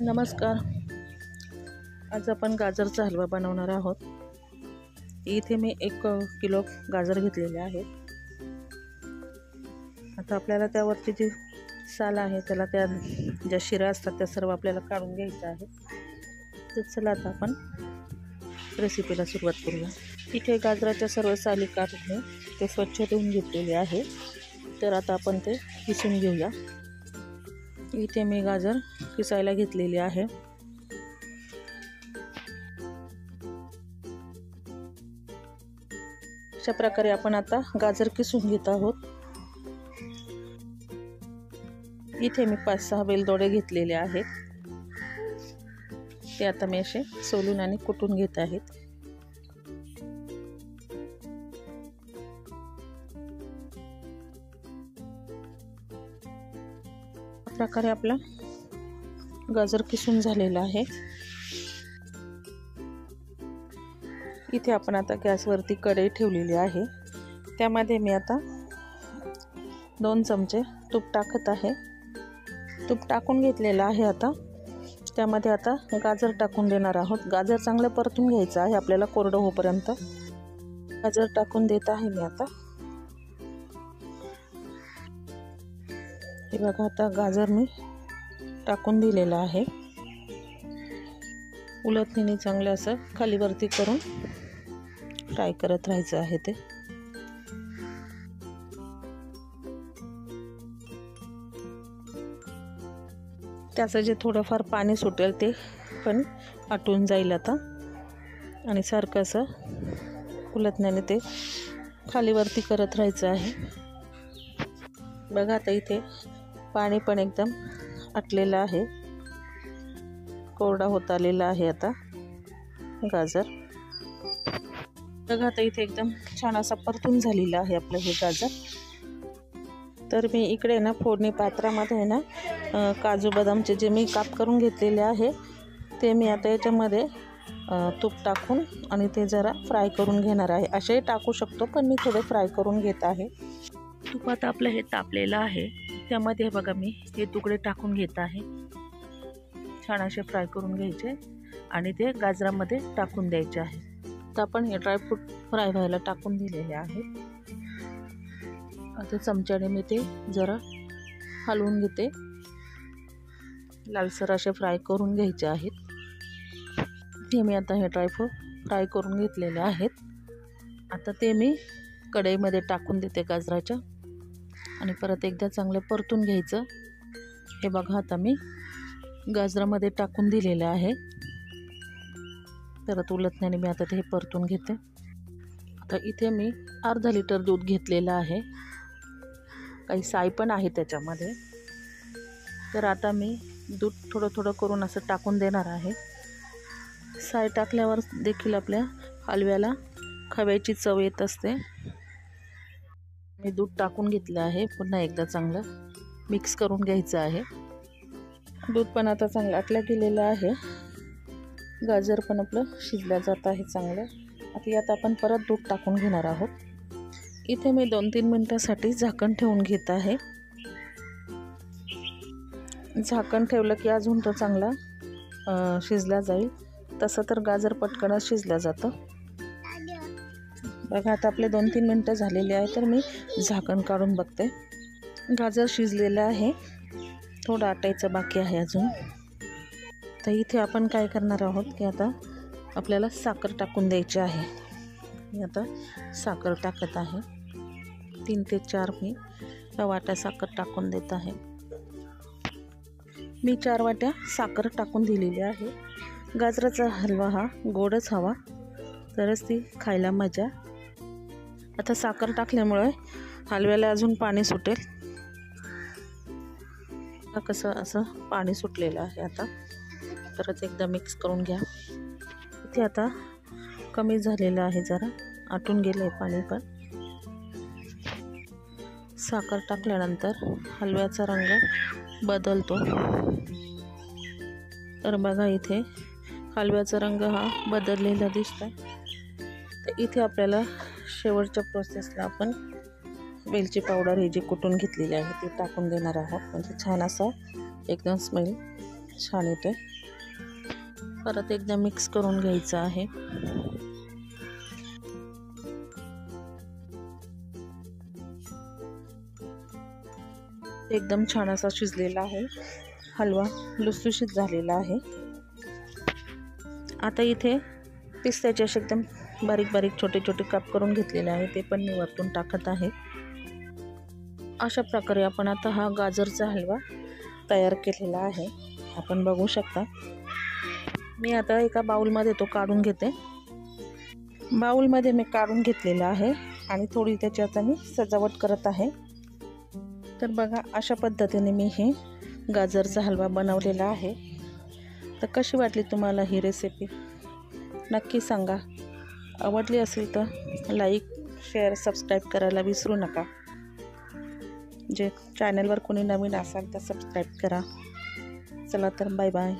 नमस्कार. आज आपण गाजरचा हलवा बनवणार आहोत. इथे मी 1 किलो गाजर घेतलेले आहेत. आता आपल्याला त्यावरची जी साल आहे त्याला त्या ज्या शिरा असतात त्या सर्व आपल्याला काढून घ्यायच्या आहेत. तर चला आता आपण रेसिपीला सुरुवात करूया. इथे गाजराच्या सर्व साली काढून ते स्वच्छ धुवून घेतलेले आहे. तर आता आपण ते किसून घेऊया. इथे मी गाजर किसायला घेतलेली आहे. अशा प्रकारे आपण आता गाजर किसून घेत आहोत. इथे मी 5-6 वेलदोडे घेतलेले आहेत. ते आता मी असे सोलून आणि कुटून घेत आहेत. प्रकारे आपला गाजर किसून झालेला आहे. इथे आपण आता गॅसवरती कढई ठेवलेली आहे. त्यामध्ये मी आता 2 चमचे तूप टाकत आहे. तूप टाकून घेतलेलं आहे. आता त्यामध्ये आता गाजर टाकून देणार आहोत. गाजर चांगलं परतून घ्यायचं आहे आपल्याला कोरडं होईपर्यंत. गाजर टाकून देत आहे मी आता. हे बघा, आता गाजर मी टाकून दिलेलं आहे. उलटणीने चांगलं असं खाली वरती करून फ्राय करत राहायचं आहे. ते त्याचं जे थोडंफार पाणी सुटेल ते पण आटून जाईल आता. आणि सारखं असं उलटण्याने ते खाली वरती करत राहायचं आहे. बघा, आता इथे पाणी पण एकदम आटलेलं आहे. कोरडा होत आलेला आहे आता गाजर. बघा, आता इथे एकदम छान असा परतून झालेला आहे आपलं हे गाजर. तर मी इकडे ना फोडणी पात्रामध्ये ना काजू बदामचे जे मी काप करून घेतलेले आहे ते मी आता याच्यामध्ये तूप टाकून आणि ते जरा फ्राय करून घेणार आहे. असेही टाकू शकतो पण मी थोडे फ्राय करून घेत आहे. तुपात आपलं हे तापलेलं आहे. त्यामध्ये बघा मी हे तुकडे टाकून घेत आहे. छान असे फ्राय करून घ्यायचे आणि ते गाजरामध्ये टाकून द्यायचे आहे. तर आपण हे ड्रायफ्रूट फ्राय व्हायला टाकून दिलेले आहे. आता चमच्याने मी ते जरा हलवून घेते. लालसर असे फ्राय करून घ्यायचे आहेत. ते मी आता हे ड्रायफ्रूट फ्राय करून घेतलेले आहेत. आता ते मी कढईमध्ये टाकून देते गाजराच्या आणि परत एकदा चांगलं परतून घ्यायचं. हे बघा, आता मी गाजरामध्ये टाकून दिलेलं आहे. परत उलटण्याने मी आता ते परतून घेते. आता इथे मी अर्धा लिटर दूध घेतलेलं आहे. काही साय पण आहे त्याच्यामध्ये. तर आता मी दूध थोडं थोडं करून असं टाकून देणार आहे. साय टाकल्यावर देखील आपल्या हलव्याला खव्याची चव येत असते. मी दूध टाकून घेतलं आहे. पुन्हा एकदा चांगलं मिक्स करून घ्यायचं आहे. दूध पण आता चांगलं आटलं गेलेलं आहे. गाजर पण आपलं शिजलं जात आहे चांगलं. आता यात आपण परत दूध टाकून घेणार आहोत. इथे मी 2-3 मिनिटासाठी झाकण ठेवून घेत आहे. झाकण ठेवलं की अजून तो चांगला शिजला जाईल. तसं तर गाजर पटकनच शिजलं जातं. बघा, आता आपले 2-3 मिनटं झालेली आहे. तर मी झाकण काढून बघते. गाजर शिजलेलं आहे. थोडं आटायचं बाकी आहे अजून. तर इथे आपण काय करणार आहोत की आता आपल्याला साखर टाकून द्यायची आहे. मी आता साखर टाकत आहे. 3 ते 4 मी वाट्या साखर टाकून देत आहे. मी 4 वाट्या साखर टाकून दिलेली आहे. गाजराचा हलवा हा गोडच हवा तरच ती खायला मजा. आता साखर टाकल्यामुळे हलव्याला अजून पाणी सुटेल. कसं असं पाणी सुटलेलं आहे. आता परत एकदा मिक्स करून घ्या. इथे आता कमी झालेलं आहे, जरा आटून गेलं आहे पाणी. पण साखर टाकल्यानंतर हलव्याचा रंग बदलतो. तर बघा, इथे हलव्याचा रंग हा बदललेला दिसतो. तर इथे आपल्याला शेवटच्या प्रोसेसला आपण वेलची पावडर ही जी कुटून घेतलेली आहे ती टाकून देणार आहोत. म्हणजे छान असा एकदम स्मेल छान येतोय. परत एकदा मिक्स करून घ्यायचं आहे. एकदम छान असा शिजलेला आहे. हलवा लुसलुशीत झालेला आहे. आता इथे पिस्त्याचे असे एकदम बारीक बारीक छोटे छोटे काप करून घेतलेले आहे, ते पण मी वरतून टाकत आहे. अशा प्रकारे आपण आता हा गाजरचा हलवा तयार केलेला आहे. आपण बघू शकता. मी आता एका बाउलमध्ये तो काढून घेते. बाउलमध्ये मी काढून घेतलेला आहे आणि थोडी त्याची आता मी सजावट करत आहे. तर बघा, अशा पद्धतीने मी हे गाजरचा हलवा बनवलेला आहे. तर कशी वाटली तुम्हाला ही रेसिपी नक्की सांगा. आवडली असेल तर लाईक, शेअर, सबस्क्राईब करायला विसरू नका. जे चॅनलवर कोणी नवीन असाल तर सबस्क्राईब करा. चला तर बाय बाय.